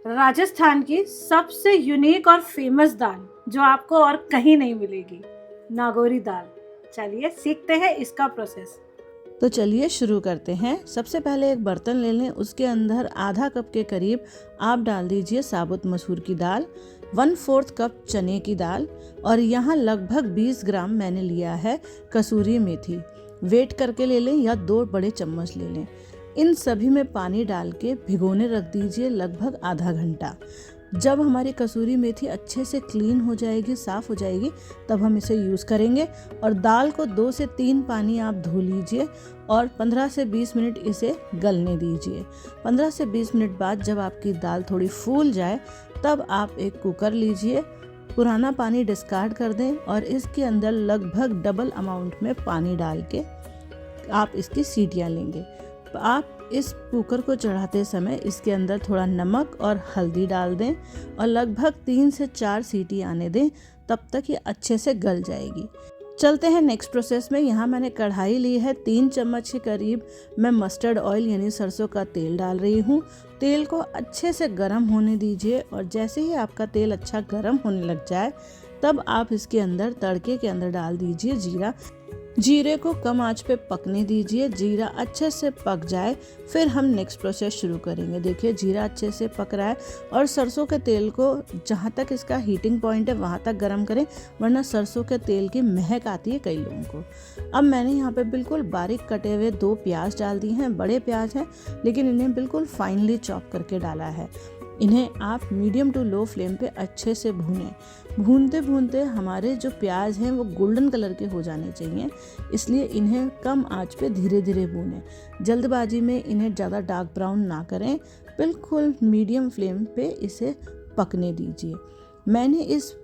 राजस्थान की सबसे यूनिक और फेमस दाल जो आपको और कहीं नहीं मिलेगी, नागौरी दाल। चलिए सीखते हैं इसका प्रोसेस। तो चलिए शुरू करते हैं। सबसे पहले एक बर्तन ले लें, उसके अंदर आधा कप के करीब आप डाल दीजिए साबुत मसूर की दाल, 1/4 कप चने की दाल और यहाँ लगभग 20 ग्राम मैंने लिया है कसूरी मेथी। वेट करके ले लें या 2 बड़े चम्मच ले लें। इन सभी में पानी डाल के भिगोने रख दीजिए लगभग आधा घंटा। जब हमारी कसूरी मेथी अच्छे से क्लीन हो जाएगी, साफ़ हो जाएगी, तब हम इसे यूज़ करेंगे। और दाल को 2 से 3 पानी आप धो लीजिए और 15 से 20 मिनट इसे गलने दीजिए। 15 से 20 मिनट बाद जब आपकी दाल थोड़ी फूल जाए तब आप एक कुकर लीजिए, पुराना पानी डिस्कार्ड कर दें और इसके अंदर लगभग डबल अमाउंट में पानी डाल के आप इसकी सीटियाँ लेंगे। आप इस कुकर को चढ़ाते समय इसके अंदर थोड़ा नमक और हल्दी डाल दें और लगभग 3 से 4 सीटी आने दें, तब तक ये अच्छे से गल जाएगी। चलते हैं नेक्स्ट प्रोसेस में। यहाँ मैंने कढ़ाई ली है, 3 चम्मच के करीब मैं मस्टर्ड ऑयल यानी सरसों का तेल डाल रही हूँ। तेल को अच्छे से गर्म होने दीजिए और जैसे ही आपका तेल अच्छा गर्म होने लग जाए तब आप इसके अंदर तड़के के अंदर डाल दीजिए जीरा। जीरे को कम आंच पे पकने दीजिए। जीरा अच्छे से पक जाए फिर हम नेक्स्ट प्रोसेस शुरू करेंगे। देखिए अब अच्छे से पक रहा है और सरसों के तेल को जहाँ तक इसका हीटिंग पॉइंट है वहाँ तक गर्म करें, वरना सरसों के तेल की महक आती है कई लोगों को। अब मैंने यहाँ पे बिल्कुल बारीक कटे हुए 2 प्याज डाल दिए हैं। बड़े प्याज हैं लेकिन इन्हें बिल्कुल फाइनली चॉप करके डाला है। इन्हें आप मीडियम टू लो फ्लेम पे अच्छे से भूनें। भूनते भूनते हमारे जो प्याज हैं वो गोल्डन कलर के हो जाने चाहिए, इसलिए इन्हें कम आंच पे धीरे धीरे भूनें। जल्दबाजी में इन्हें ज़्यादा डार्क ब्राउन ना करें, बिल्कुल मीडियम फ्लेम पे इसे पकने दीजिए। मैंने इस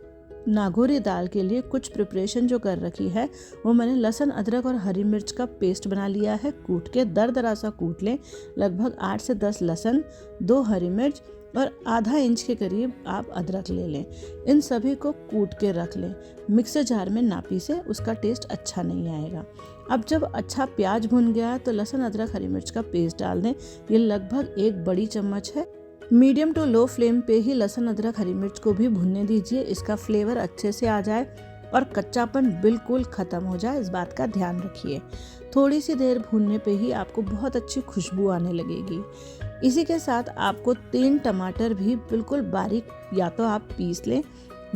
नागौरी दाल के लिए कुछ प्रिपरेशन जो कर रखी है वो मैंने लहसुन, अदरक और हरी मिर्च का पेस्ट बना लिया है। कूट के दरदरा सा कूट लें। लगभग 8 से 10 लहसुन, 2 हरी मिर्च और आधा इंच के करीब आप अदरक ले लें। इन सभी को कूट के रख लें। मिक्सर जार में ना पीसे, उसका टेस्ट अच्छा नहीं आएगा। अब जब अच्छा प्याज भुन गया तो लहसुन, अदरक, हरी मिर्च का पेस्ट डाल दें। ये लगभग 1 बड़ी चम्मच है। मीडियम टू लो फ्लेम पे ही लहसुन, अदरक, हरी मिर्च को भी भुनने दीजिए। इसका फ्लेवर अच्छे से आ जाए और कच्चापन बिल्कुल ख़त्म हो जाए, इस बात का ध्यान रखिए। थोड़ी सी देर भूनने पे ही आपको बहुत अच्छी खुशबू आने लगेगी। इसी के साथ आपको 3 टमाटर भी बिल्कुल बारीक या तो आप पीस लें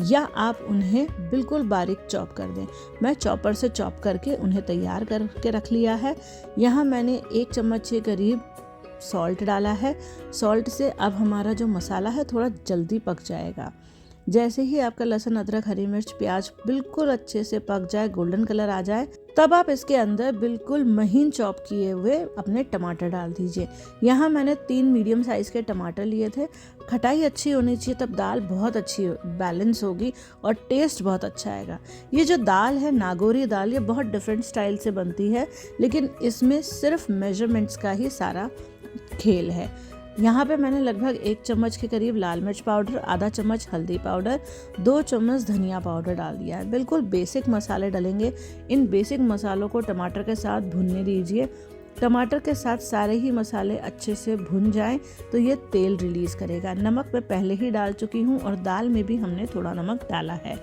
या आप उन्हें बिल्कुल बारीक चॉप कर दें। मैं चॉपर से चॉप करके उन्हें तैयार करके रख लिया है। यहाँ मैंने 1 चम्मच के करीब सॉल्ट डाला है। सॉल्ट से अब हमारा जो मसाला है थोड़ा जल्दी पक जाएगा। जैसे ही आपका लहसुन, अदरक, हरी मिर्च, प्याज बिल्कुल अच्छे से पक जाए, गोल्डन कलर आ जाए, तब आप इसके अंदर बिल्कुल महीन चॉप किए हुए अपने टमाटर डाल दीजिए। यहाँ मैंने 3 मीडियम साइज़ के टमाटर लिए थे। खटाई अच्छी होनी चाहिए, तब दाल बहुत अच्छी बैलेंस होगी और टेस्ट बहुत अच्छा आएगा। ये जो दाल है नागौरी दाल, ये बहुत डिफरेंट स्टाइल से बनती है, लेकिन इसमें सिर्फ मेजरमेंट्स का ही सारा खेल है। यहाँ पे मैंने लगभग 1 चम्मच के करीब लाल मिर्च पाउडर, आधा चम्मच हल्दी पाउडर, 2 चम्मच धनिया पाउडर डाल दिया है। बिल्कुल बेसिक मसाले डलेंगे। इन बेसिक मसालों को टमाटर के साथ भुनने दीजिए। टमाटर के साथ सारे ही मसाले अच्छे से भुन जाएं तो ये तेल रिलीज़ करेगा। नमक मैं पहले ही डाल चुकी हूँ और दाल में भी हमने थोड़ा नमक डाला है।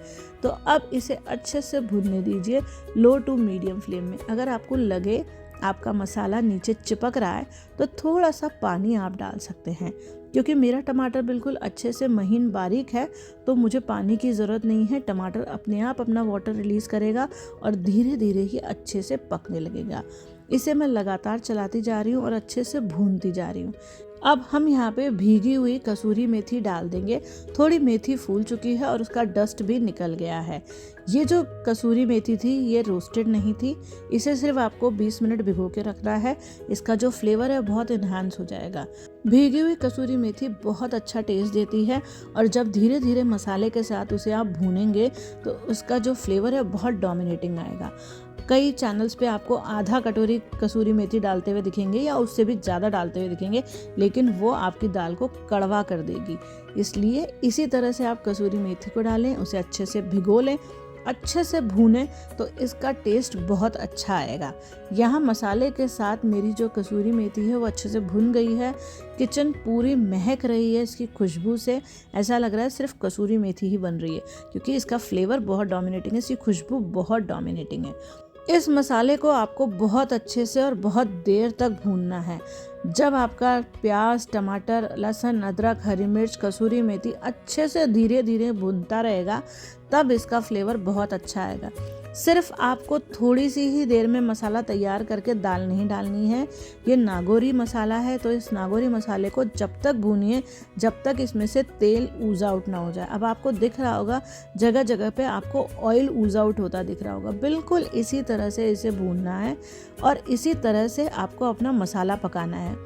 तो अब इसे अच्छे से भुनने दीजिए लो टू मीडियम फ्लेम में। अगर आपको लगे आपका मसाला नीचे चिपक रहा है तो थोड़ा सा पानी आप डाल सकते हैं। क्योंकि मेरा टमाटर बिल्कुल अच्छे से महीन बारीक है तो मुझे पानी की ज़रूरत नहीं है। टमाटर अपने आप अपना वाटर रिलीज़ करेगा और धीरे धीरे ही अच्छे से पकने लगेगा। इसे मैं लगातार चलाती जा रही हूँ और अच्छे से भूनती जा रही हूँ। अब हम यहाँ पे भीगी हुई कसूरी मेथी डाल देंगे। थोड़ी मेथी फूल चुकी है और उसका डस्ट भी निकल गया है। ये जो कसूरी मेथी थी ये रोस्टेड नहीं थी। इसे सिर्फ आपको 20 मिनट भिगो के रखना है। इसका जो फ्लेवर है बहुत इन्हांस हो जाएगा। भीगी हुई कसूरी मेथी बहुत अच्छा टेस्ट देती है और जब धीरे धीरे मसाले के साथ उसे आप भूनेंगे तो उसका जो फ्लेवर है बहुत डोमिनेटिंग आएगा। कई चैनल्स पे आपको आधा कटोरी कसूरी मेथी डालते हुए दिखेंगे या उससे भी ज़्यादा डालते हुए दिखेंगे, लेकिन वो आपकी दाल को कड़वा कर देगी। इसलिए इसी तरह से आप कसूरी मेथी को डालें, उसे अच्छे से भिगो लें अच्छे से भूनें तो इसका टेस्ट बहुत अच्छा आएगा। यहाँ मसाले के साथ मेरी जो कसूरी मेथी है वो अच्छे से भुन गई है। किचन पूरी महक रही है इसकी खुशबू से, ऐसा लग रहा है सिर्फ कसूरी मेथी ही बन रही है, क्योंकि इसका फ्लेवर बहुत डोमिनेटिंग है, इसकी खुशबू बहुत डोमिनेटिंग है। इस मसाले को आपको बहुत अच्छे से और बहुत देर तक भूनना है। जब आपका प्याज, टमाटर, लहसुन, अदरक, हरी मिर्च, कसूरी मेथी अच्छे से धीरे धीरे भूनता रहेगा, तब इसका फ्लेवर बहुत अच्छा आएगा। सिर्फ आपको थोड़ी सी ही देर में मसाला तैयार करके दाल नहीं डालनी है। ये नागौरी मसाला है, तो इस नागौरी मसाले को जब तक भूनिए जब तक इसमें से तेल ऊज आउट ना हो जाए। अब आपको दिख रहा होगा जगह जगह पे आपको ऑयल ऊज आउट होता दिख रहा होगा। बिल्कुल इसी तरह से इसे भूनना है और इसी तरह से आपको अपना मसाला पकाना है।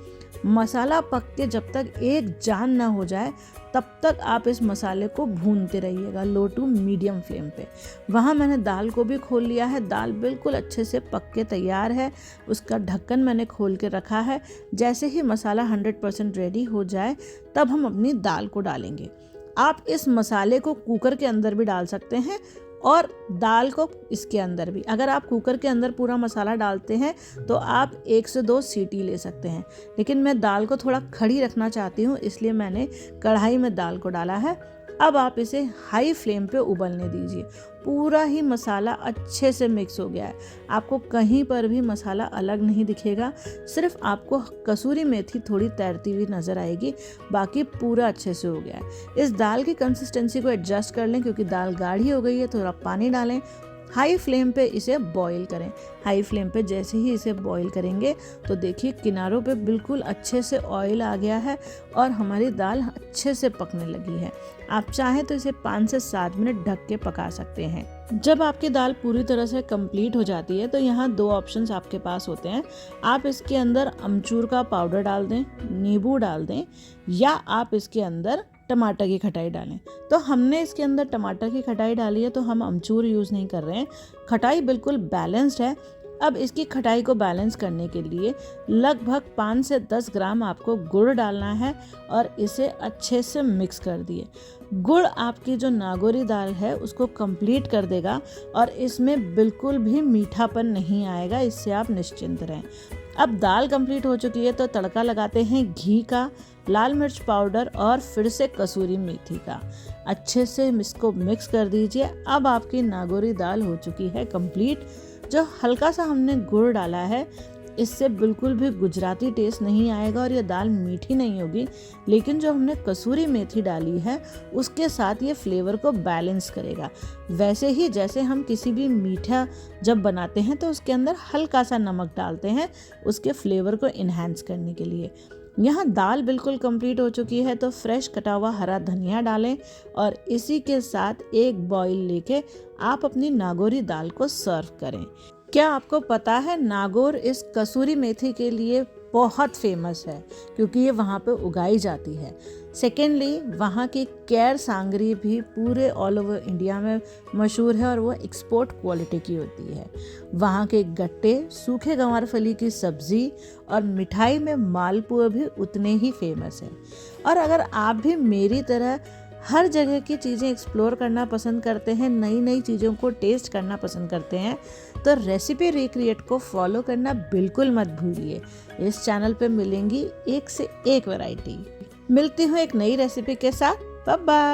मसाला पक के जब तक एक जान ना हो जाए तब तक आप इस मसाले को भूनते रहिएगा लो टू मीडियम फ्लेम पे। वहाँ मैंने दाल को भी खोल लिया है। दाल बिल्कुल अच्छे से पक के तैयार है, उसका ढक्कन मैंने खोल के रखा है। जैसे ही मसाला 100% रेडी हो जाए तब हम अपनी दाल को डालेंगे। आप इस मसाले को कुकर के अंदर भी डाल सकते हैं और दाल को इसके अंदर भी। अगर आप कुकर के अंदर पूरा मसाला डालते हैं तो आप 1 से 2 सीटी ले सकते हैं, लेकिन मैं दाल को थोड़ा खड़ी रखना चाहती हूँ, इसलिए मैंने कढ़ाई में दाल को डाला है। अब आप इसे हाई फ्लेम पे उबलने दीजिए। पूरा ही मसाला अच्छे से मिक्स हो गया है, आपको कहीं पर भी मसाला अलग नहीं दिखेगा, सिर्फ आपको कसूरी मेथी थोड़ी तैरती हुई नज़र आएगी, बाकी पूरा अच्छे से हो गया है। इस दाल की कंसिस्टेंसी को एडजस्ट कर लें, क्योंकि दाल गाढ़ी हो गई है, थोड़ा पानी डालें। हाई फ्लेम पे इसे बॉईल करें। हाई फ्लेम पे जैसे ही इसे बॉईल करेंगे तो देखिए किनारों पे बिल्कुल अच्छे से ऑयल आ गया है और हमारी दाल अच्छे से पकने लगी है। आप चाहें तो इसे 5 से 7 मिनट ढक के पका सकते हैं। जब आपकी दाल पूरी तरह से कंप्लीट हो जाती है तो यहाँ 2 ऑप्शंस आपके पास होते हैं। आप इसके अंदर अमचूर का पाउडर डाल दें, नींबू डाल दें, या आप इसके अंदर टमाटर की खटाई डालें। तो हमने इसके अंदर टमाटर की खटाई डाली है, तो हम अमचूर यूज़ नहीं कर रहे हैं। खटाई बिल्कुल बैलेंस्ड है। अब इसकी खटाई को बैलेंस करने के लिए लगभग 5 से 10 ग्राम आपको गुड़ डालना है और इसे अच्छे से मिक्स कर दिए। गुड़ आपकी जो नागौरी दाल है उसको कंप्लीट कर देगा और इसमें बिल्कुल भी मीठापन नहीं आएगा, इससे आप निश्चिंत रहें। अब दाल कंप्लीट हो चुकी है तो तड़का लगाते हैं घी का, लाल मिर्च पाउडर और फिर से कसूरी मेथी का। अच्छे से इसको मिक्स कर दीजिए। अब आपकी नागौरी दाल हो चुकी है कंप्लीट। जो हल्का सा हमने गुड़ डाला है इससे बिल्कुल भी गुजराती टेस्ट नहीं आएगा और ये दाल मीठी नहीं होगी, लेकिन जो हमने कसूरी मेथी डाली है उसके साथ ये फ्लेवर को बैलेंस करेगा। वैसे ही जैसे हम किसी भी मीठा जब बनाते हैं तो उसके अंदर हल्का सा नमक डालते हैं उसके फ्लेवर को इन्हांस करने के लिए। यहाँ दाल बिल्कुल कंप्लीट हो चुकी है तो फ्रेश कटा हुआ हरा धनिया डालें और इसी के साथ एक बॉईल लेके आप अपनी नागौरी दाल को सर्व करें। क्या आपको पता है नागौर इस कसूरी मेथी के लिए बहुत फेमस है, क्योंकि ये वहाँ पे उगाई जाती है। सेकेंडली वहाँ की केर सांगरी भी पूरे ऑल ओवर इंडिया में मशहूर है और वो एक्सपोर्ट क्वालिटी की होती है। वहाँ के गट्टे, सूखे गंवार की सब्जी और मिठाई में मालपुआ भी उतने ही फेमस है। और अगर आप भी मेरी तरह हर जगह की चीज़ें एक्सप्लोर करना पसंद करते हैं, नई नई चीज़ों को टेस्ट करना पसंद करते हैं, तो रेसिपी रिक्रिएट को फॉलो करना बिल्कुल मत भूलिए। इस चैनल पे मिलेंगी एक से एक वैरायटी। मिलती हूँ एक नई रेसिपी के साथ। Bye bye.